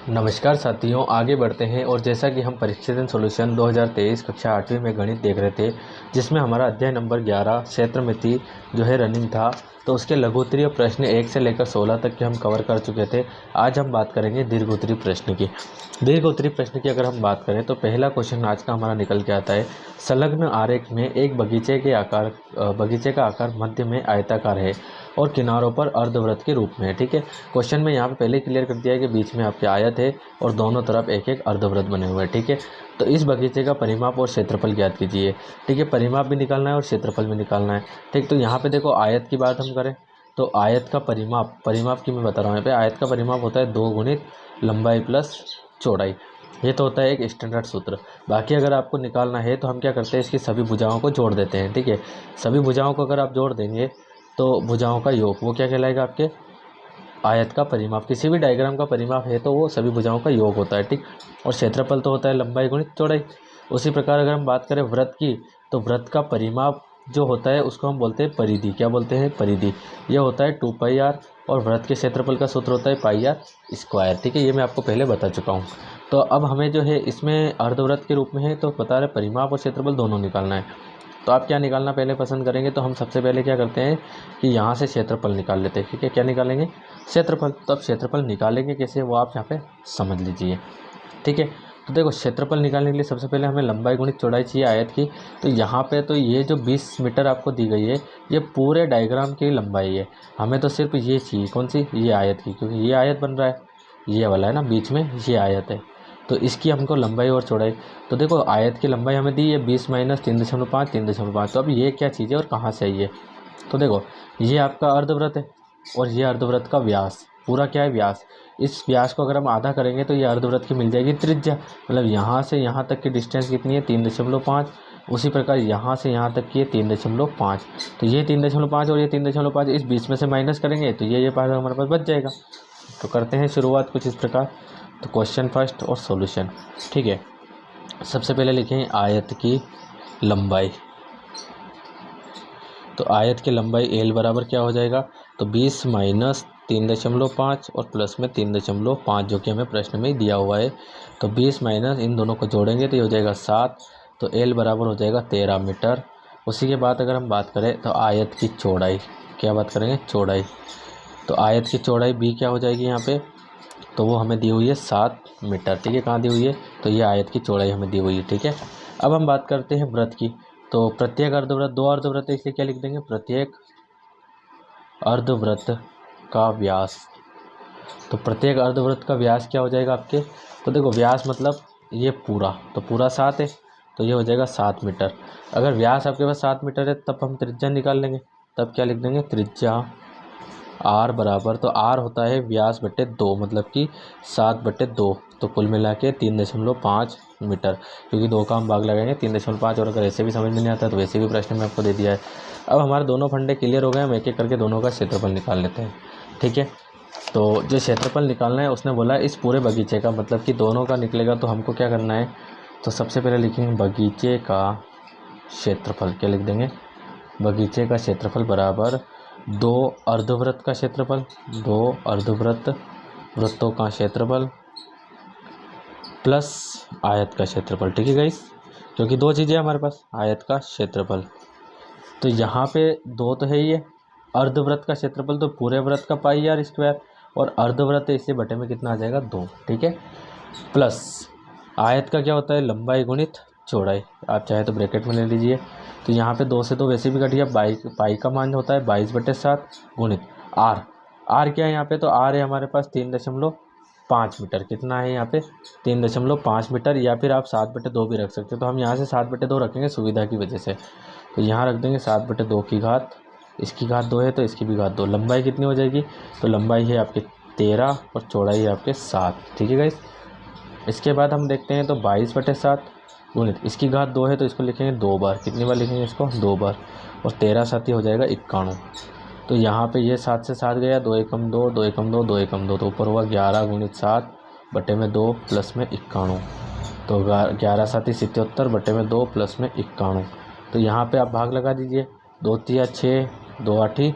नमस्कार साथियों, आगे बढ़ते हैं। और जैसा कि हम परीक्षण सॉल्यूशन 2023 कक्षा 8वीं में गणित देख रहे थे, जिसमें हमारा अध्याय नंबर 11 क्षेत्रमिति जो है रनिंग था, तो उसके लघुत्तरीय प्रश्न 1 से लेकर 16 तक के हम कवर कर चुके थे। आज हम बात करेंगे दीर्घोत्तरीय प्रश्न की। दीर्घोत्तरीय प्रश्न की अगर हम बात करें तो पहला क्वेश्चन आज का हमारा निकल के आता है। संलग्न आरेख में एक बगीचे का आकार मध्य में आयताकार है और किनारों पर अर्धवृत्त के रूप में है। ठीक है, क्वेश्चन में यहाँ पे पहले क्लियर कर दिया है कि बीच में आपके आयत है और दोनों तरफ एक एक अर्धवृत्त बने हुए हैं। ठीक है, तो इस बगीचे का परिमाप और क्षेत्रफल ज्ञात कीजिए। ठीक है, परिमाप भी निकालना है और क्षेत्रफल भी निकालना है। ठीक, तो यहाँ पे देखो आयत की बात हम करें तो आयत का परिमाप की मैं बता रहा हूँ। यहाँ पे आयत का परिमाप होता है 2 गुणित लंबाई प्लस चौड़ाई। ये तो होता है एक स्टैंडर्ड सूत्र। बाकी अगर आपको निकालना है तो हम क्या करते हैं, इसकी सभी भुजाओं को जोड़ देते हैं। ठीक है, सभी भुजाओं को अगर आप जोड़ देंगे तो भुजाओं का योग वो क्या कहलाएगा, आपके आयत का परिमाप। किसी भी डायग्राम का परिमाप है तो वो सभी भुजाओं का योग होता है। ठीक, और क्षेत्रफल तो होता है लंबाई गुणित चौड़ाई। उसी प्रकार अगर हम बात करें वृत्त की, तो वृत्त का परिमाप जो होता है उसको हम बोलते हैं परिधि। क्या बोलते हैं? परिधि। ये होता है 2πr और वृत्त के क्षेत्रफल का सूत्र होता है πr²। ठीक है, ये मैं आपको पहले बता चुका हूँ। तो अब हमें जो है इसमें अर्धवृत्त के रूप में है तो बता रहे परिमाप और क्षेत्रफल दोनों निकालना है। तो आप क्या निकालना पहले पसंद करेंगे? तो हम सबसे पहले क्या करते हैं कि यहाँ से क्षेत्रफल निकाल लेते हैं। ठीक है, क्या निकालेंगे? क्षेत्रफल। तो अब क्षेत्रफल निकालेंगे कैसे वो आप यहाँ पे समझ लीजिए। ठीक है, तो देखो क्षेत्रफल निकालने के लिए सबसे पहले हमें लंबाई गुणित चौड़ाई चाहिए आयत की। तो यहाँ पे तो ये जो 20 मीटर आपको दी गई है ये पूरे डायग्राम की लंबाई है। हमें तो सिर्फ ये चाहिए, कौन सी? ये आयत की, क्योंकि ये आयत बन रहा है, ये वाला है ना बीच में, ये आयत है। तो इसकी हमको लंबाई और चौड़ाई, तो देखो आयत की लंबाई हमें दी है 20 माइनस 3.5 3.5। तो अब ये क्या चीज़ है और कहाँ से आई है? तो देखो ये आपका अर्धवृत्त है और ये अर्धवृत्त का व्यास, पूरा क्या है? व्यास। इस व्यास को अगर हम आधा करेंगे तो ये अर्धवृत्त की मिल जाएगी त्रिज्या। मतलब यहाँ से यहाँ तक की डिस्टेंस कितनी है? 3.5। उसी प्रकार यहाँ से यहाँ तक की है 3.5। तो ये 3.5 और ये 3.5 इस बीच में से माइनस करेंगे तो ये पार्ट हमारे पास बच जाएगा। तो करते हैं शुरुआत कुछ इस प्रकार। तो क्वेश्चन फर्स्ट और सॉल्यूशन। ठीक है, सबसे पहले लिखें आयत की लंबाई। तो आयत की लंबाई एल बराबर क्या हो जाएगा? तो 20 माइनस 3.5 और प्लस में 3.5 जो कि हमें प्रश्न में ही दिया हुआ है। तो 20 माइनस इन दोनों को जोड़ेंगे तो ये हो जाएगा 7। तो एल बराबर हो जाएगा 13 मीटर। उसी के बाद अगर हम बात करें तो आयत की चौड़ाई, क्या बात करेंगे? चौड़ाई। तो आयत की चौड़ाई बी क्या हो जाएगी यहाँ पे? तो वो हमें दी हुई है 7 मीटर। ठीक है, कहाँ दी हुई है? तो ये आयत की चौड़ाई हमें दी हुई है। ठीक है, अब हम बात करते हैं वृत्त की। तो प्रत्येक अर्धवृत्त, 2 अर्धवृत्त है इसलिए क्या लिख देंगे? प्रत्येक अर्धवृत्त का व्यास। तो प्रत्येक अर्धवृत्त का व्यास क्या हो जाएगा आपके? तो देखो व्यास मतलब ये पूरा, तो पूरा 7 है तो ये हो जाएगा 7 मीटर। अगर व्यास आपके पास 7 मीटर है तब हम त्रिज्या निकाल लेंगे। तब क्या लिख देंगे? त्रिज्या आर बराबर, तो आर होता है व्यास बटे 2, मतलब कि 7/2। तो कुल मिला के 3.5 मीटर, क्योंकि 2 का हम भाग लगाएंगे 3.5। और अगर ऐसे भी समझ में नहीं आता तो वैसे भी प्रश्न में आपको दे दिया है। अब हमारे दोनों फंडे क्लियर हो गए, हम एक एक करके दोनों का क्षेत्रफल निकाल लेते हैं। ठीक है, तो जो क्षेत्रफल निकालना है उसने बोला इस पूरे बगीचे का, मतलब कि दोनों का निकलेगा। तो हमको क्या करना है? तो सबसे पहले लिखेंगे बगीचे का क्षेत्रफल। क्या लिख देंगे? बगीचे का क्षेत्रफल बराबर 2 अर्धवृत्त का क्षेत्रफल, 2 वृत्तों का क्षेत्रफल प्लस आयत का क्षेत्रफल। ठीक है गाइस, क्योंकि 2 चीज़ें हमारे पास, आयत का क्षेत्रफल। तो यहाँ पे 2 तो है ही है। अर्धवृत्त का क्षेत्रफल तो पूरे वृत्त का πr², और अर्धवृत्त इससे बटे में कितना आ जाएगा? 2। ठीक है, प्लस आयत का क्या होता है? लंबाई गुणित चौड़ाई। आप चाहे तो ब्रैकेट में ले लीजिए। तो यहाँ पे 2 से 2 वैसे भी कट गया। पाई का मान होता है 22/7 गुणित आर। आर क्या है यहाँ पे? तो आर है हमारे पास 3.5 मीटर। कितना है यहाँ पे? 3.5 मीटर, या फिर आप 7/2 भी रख सकते हो। तो हम यहाँ से 7/2 रखेंगे सुविधा की वजह से। तो यहाँ रख देंगे 7/2 की घात, इसकी घात 2 है तो इसकी भी घात 2। लंबाई कितनी हो जाएगी? तो लंबाई है आपके 13 और चौड़ाई है आपके 7। ठीक है गाइस, इसके बाद हम देखते हैं तो 22/7 गुणित इसकी घात 2 है तो इसको लिखेंगे 2 बार। कितनी बार लिखेंगे इसको? 2 बार। और 13 साथी हो जाएगा 91। तो यहाँ पे ये 7 से 7 गया, 2 एकम 2, 2 एकम 2, 2 एकम 2, तो ऊपर हुआ 11 गुणित 7 बटे में 2 प्लस में 91। तो 11 साथी 77 बटे में 2 प्लस में 91। तो यहाँ पे आप भाग लगा दीजिए। 2 3 6, 2 8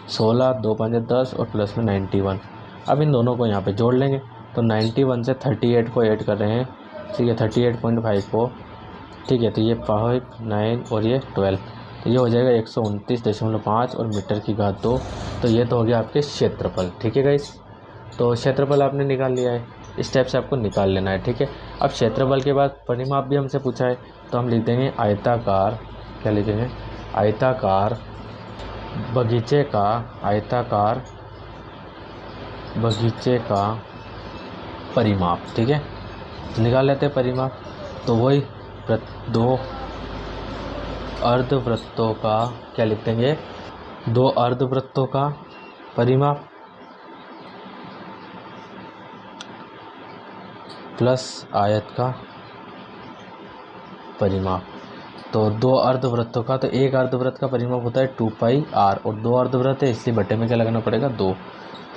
16, 2 5 10 और प्लस में 91। अब इन दोनों को यहाँ पे जोड़ लेंगे। तो 91 से 38 को ऐड कर रहे हैं, ठीक है, 38.5 को, ठीक है। तो ये 5, 9 और ये 12, तो ये हो जाएगा 129.5 और मीटर की घात 2। तो ये तो हो गया आपके क्षेत्रफल, ठीक है गाइस। तो क्षेत्रफल आपने निकाल लिया है, इस टाइप से आपको निकाल लेना है, ठीक है। अब क्षेत्रफल के बाद परिमाप भी हमसे पूछा है, तो हम लिख देंगे आयताकार, क्या लिखेंगे, आयताकार बगीचे का, आयताकार बगीचे का परिमाप, ठीक है। तो निकाल लेते हैं परिमाप। तो वही दो अर्धवृत्तों का, क्या लिख देंगे, 2 अर्धवृत्तों का परिमाप प्लस आयत का परिमाप। तो 2 अर्धवृत्तों का, तो एक अर्धवृत्त का परिमाप होता है 2πr और 2 अर्धवृत्त है इसलिए बटे में क्या लगाना पड़ेगा 2,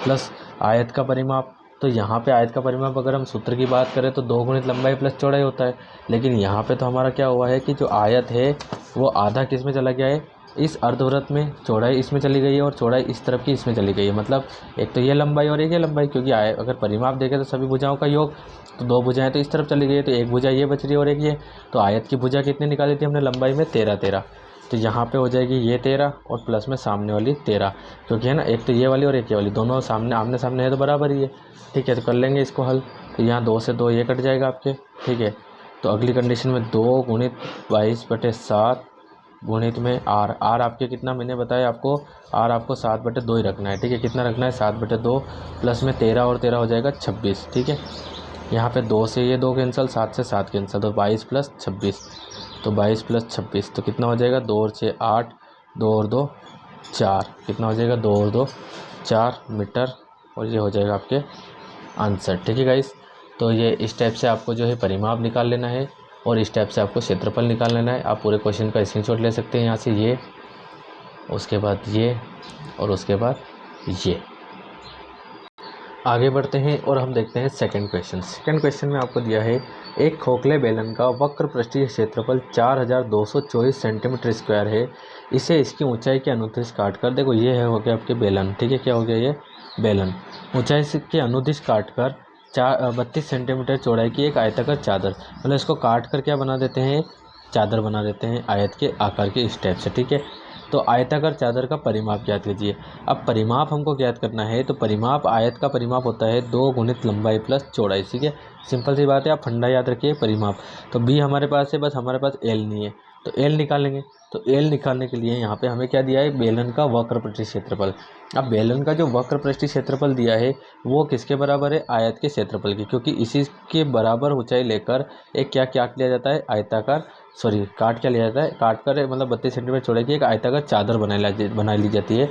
प्लस आयत का परिमाप। तो यहाँ पे आयत का परिमाप अगर हम सूत्र की बात करें तो 2 गुणित लंबाई प्लस चौड़ाई होता है, लेकिन यहाँ पे तो हमारा क्या हुआ है कि जो आयत है वो आधा किस में चला गया है, इस अर्धवृत्त में, चौड़ाई इसमें चली गई है और चौड़ाई इस तरफ की इसमें चली गई है। मतलब एक तो ये लंबाई और एक ये लंबाई, क्योंकि अगर परिमाप देखें तो सभी भुजाओं का योग, तो 2 भुजाएं तो इस तरफ चली गई है, तो एक भुजा ये बच रही है और एक ये। तो आयत की भुजा कितनी निकाली थी हमने लंबाई में, 13, तो यहाँ पे हो जाएगी ये 13 और प्लस में सामने वाली 13, क्योंकि है ना, एक तो ये वाली और एक ये वाली, दोनों सामने आमने सामने है तो बराबर ही है, ठीक है। तो कर लेंगे इसको हल। तो यहाँ 2 से 2 ये कट जाएगा आपके, ठीक है। तो अगली कंडीशन में 2 गुणित 22/7 गुणित में आर आपके कितना, मैंने बताया आपको, आर आपको 7/2 ही रखना है, ठीक है। कितना रखना है, 7/2 प्लस में 13 और 13 हो जाएगा 26, ठीक है। यहाँ पे 2 से ये 2 कैंसिल, 7 से 7 कैंसिल, तो 22 + 26, तो 22 + 26 तो कितना हो जाएगा, 2 और 6 8, 2 और 2 4, कितना हो जाएगा, 2 और 2 4 मीटर, और ये हो जाएगा आपके आंसर, ठीक है गाइस। तो ये इस टाइप से आपको जो है परिमाप निकाल लेना है और इस टाइप से आपको क्षेत्रफल निकाल लेना है। आप पूरे क्वेश्चन का स्क्रीनशॉट ले सकते हैं यहाँ से, ये, उसके बाद ये और उसके बाद ये। आगे बढ़ते हैं और हम देखते हैं सेकंड क्वेश्चन। सेकंड क्वेश्चन में आपको दिया है एक खोखले बेलन का वक्र पृष्ठीय क्षेत्रफल 4224 सेंटीमीटर स्क्वायर है, इसे इसकी ऊंचाई के अनुदिश काट कर, देखो ये है हो गया आपके बेलन, ठीक है। क्या हो गया, ये बेलन, ऊंचाई के अनुदिश काट कर 32 सेंटीमीटर चौड़ाई की एक आयताकार चादर, मतलब इसको काट कर क्या बना देते हैं, चादर बना देते हैं आयत के आकार के इस टाइप से, ठीक है। तो आयताकार चादर का परिमाप ज्ञात कीजिए। अब परिमाप हमको ज्ञात करना है, तो परिमाप, आयत का परिमाप होता है 2 गुणित लंबाई प्लस चौड़ाई, ठीक है। सिंपल सी बात है, आप फंडा याद रखिए परिमाप। तो बी हमारे पास है, बस हमारे पास एल नहीं है, तो एल निकालेंगे। तो एल निकालने के लिए यहाँ पे हमें क्या दिया है, बेलन का वक्र पृष्ठीय क्षेत्रफल। अब बेलन का जो वक्र पृष्ठीय क्षेत्रफल दिया है वो किसके बराबर है, आयत के क्षेत्रफल की, क्योंकि इसी के बराबर ऊंचाई लेकर एक क्या लिया जाता है, आयताकार, सॉरी काट क्या लिया जाता है, काट कर मतलब 32 सेंटीमीटर चौड़ाई की एक आयताकार चादर बना ली जाती है।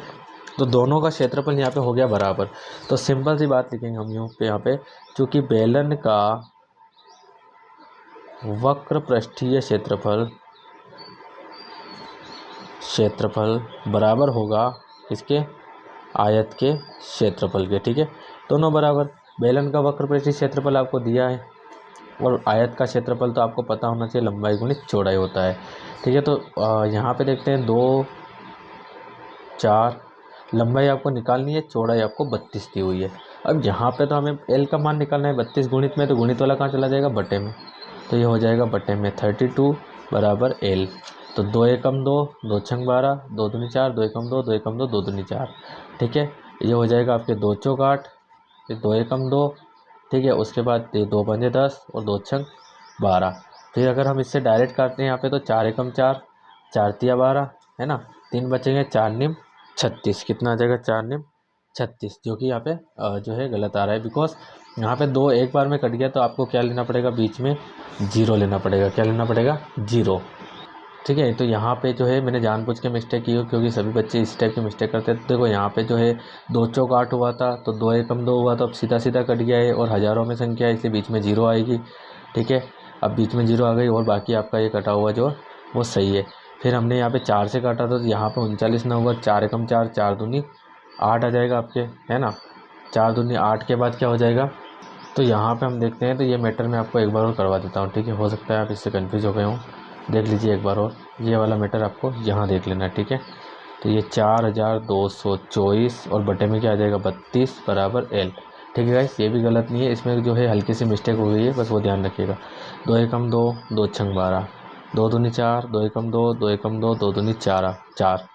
तो दोनों का क्षेत्रफल यहाँ पे हो गया बराबर। तो सिंपल सी बात लिखेंगे हम यहाँ पे, चूँकि बेलन का वक्र पृष्ठीय क्षेत्रफल बराबर होगा किसके, आयत के क्षेत्रफल के, ठीक है। दोनों बराबर, बेलन का वक्र पृष्ठीय क्षेत्रफल आपको दिया है और आयत का क्षेत्रफल तो आपको पता होना चाहिए लंबाई गुणित चौड़ाई होता है, ठीक है। तो यहाँ पे देखते हैं 2 4, लंबाई आपको निकालनी है, चौड़ाई आपको 32 दी हुई है। अब यहाँ पे तो हमें एल का मान निकालना है, 32 गुणित में, तो गुणित वाला कहाँ चला जाएगा, बटे में, तो ये हो जाएगा बटे में 32 बराबर एल। तो 2 एकम 2, 2 छंग 12, 2 दूनी 4, 2 एकम 2, 2 एकम 2, 2 दूनी 4, ठीक है। ये हो जाएगा आपके 2 चौक 8, फिर 2 एकम 2, ठीक है। उसके बाद 2 पंजे 10 और 2 छंग 12। फिर अगर हम इससे डायरेक्ट काटते हैं यहाँ पे, तो 4 एकम 4, 4 तिया 12, है ना, 3 बचेंगे, 4 निम 36, कितना आ जाएगा, 4 निम 36, जो कि यहाँ पे जो है गलत आ रहा है, बिकॉज यहाँ पे 2 एक बार में कट गया, तो आपको क्या लेना पड़ेगा, बीच में 0 लेना पड़ेगा, क्या लेना पड़ेगा, 0, ठीक है। तो यहाँ पे जो है मैंने जानबूझ के मिस्टेक की हो, क्योंकि सभी बच्चे इस टाइप की मिस्टेक करते हैं। तो देखो यहाँ पे जो है 2 चौक 8 हुआ था, तो 2 एकम 2 हुआ, तो अब सीधा सीधा कट गया है, और हज़ारों में संख्या है इसलिए बीच में 0 आएगी, ठीक है। अब बीच में 0 आ गई और बाकी आपका ये कटा हुआ जो वो सही है। फिर हमने यहाँ पे 4 से काटा था, तो यहाँ पे 39 ना होगा, 4 एकम 4, 4 दूनी 8 आ जाएगा आपके, है ना, 4 दूनी 8 के बाद क्या हो जाएगा। तो यहाँ पे हम देखते हैं, तो ये मैटर मैं आपको एक बार और करवा देता हूँ, ठीक है। हो सकता है आप इससे कन्फ्यूज़ हो गए हों, देख लीजिए एक बार और, ये वाला मैटर आपको यहाँ देख लेना है, ठीक है। तो ये 4224 और बटे में क्या आ जाएगा, 32 बराबर एल, ठीक है गाइस, ये भी गलत नहीं है, इसमें जो है हल्की सी मिस्टेक हो गई है, बस वो ध्यान रखिएगा। 2 एकम 2, 2 छंग 12, 2 दूनी 4, 2 एकम 2, 2 एकम 2, 2 दूनी 4,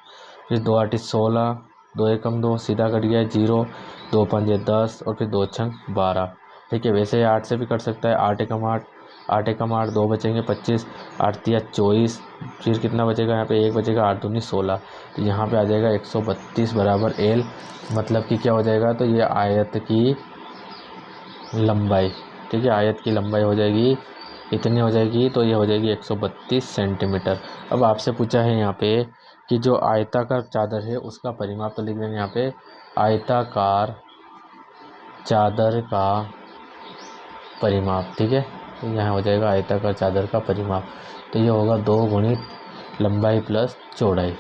फिर 2 8 16, 2 एकम 2 सीधा कट गया 0, 2 पंजे 10 और फिर 2 छंग 12। ठीक है, वैसे 8 से भी कर सकता है, 8 एकम 8, 8 एकम 8, 2 बचेंगे 25, 8 तिया 24, फिर कितना बचेगा यहाँ पे 1 बचेगा, 8 दूनी 16, तो यहाँ पे आ जाएगा 132 बराबर एल। मतलब कि क्या हो जाएगा, तो ये आयत की लंबाई, ठीक है, आयत की लंबाई हो जाएगी इतनी हो जाएगी, तो ये हो जाएगी 132 सेंटीमीटर। अब आपसे पूछा है यहाँ पे कि जो आयताकार चादर है उसका परिमाप, तो लिख देंगे यहाँ पे आयताकार चादर का परिमाप। ठीक है, तो यहाँ हो जाएगा आयताकार चादर का परिमाप, तो ये होगा 2 गुणित लंबाई प्लस चौड़ाई।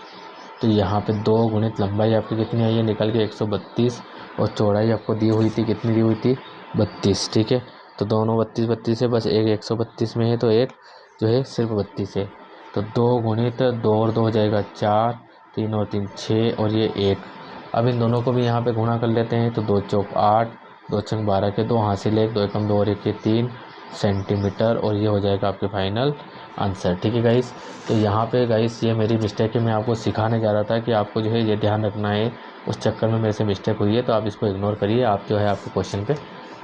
तो यहाँ पे 2 गुणित लंबाई आपकी कितनी आई है निकल के 132, और चौड़ाई आपको दी हुई थी, कितनी दी हुई थी 32। ठीक है, तो दोनों 32 32 है, बस एक 132 में है, तो एक जो है सिर्फ 32 है। तो 2 गुणित 2 और 2 हो जाएगा 4, 3 और 3 6 और ये 1। अब इन दोनों को भी यहाँ पे गुणा कर लेते हैं, तो 2 चौक 8, 2 छंग 12 के 2 हासिल 1, 2 एकम 2 और 1 के 3 सेंटीमीटर, और ये हो जाएगा आपके फाइनल आंसर। ठीक है गाइस, तो यहाँ पे गाइस ये मेरी मिस्टेक है, मैं आपको सिखाने जा रहा था कि आपको जो है ये ध्यान रखना है, उस चक्कर में मेरे से मिस्टेक हुई है, तो आप इसको इग्नोर करिए, आप जो है आपके क्वेश्चन पे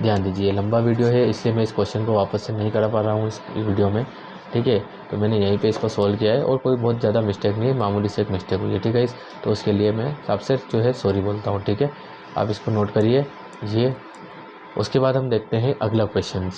ध्यान दीजिए। लंबा वीडियो है इसलिए मैं इस क्वेश्चन को वापस से नहीं करा पा रहा हूँ इस वीडियो में। ठीक है, तो मैंने यहीं पे इसको सोल्व किया है, और कोई बहुत ज़्यादा मिस्टेक नहीं है, मामूली से एक मिस्टेक हुई है। ठीक है गाइस, तो उसके लिए मैं आपसे जो है सॉरी बोलता हूँ। ठीक है, आप इसको नोट करिए ये। उसके बाद हम देखते हैं अगला क्वेश्चन।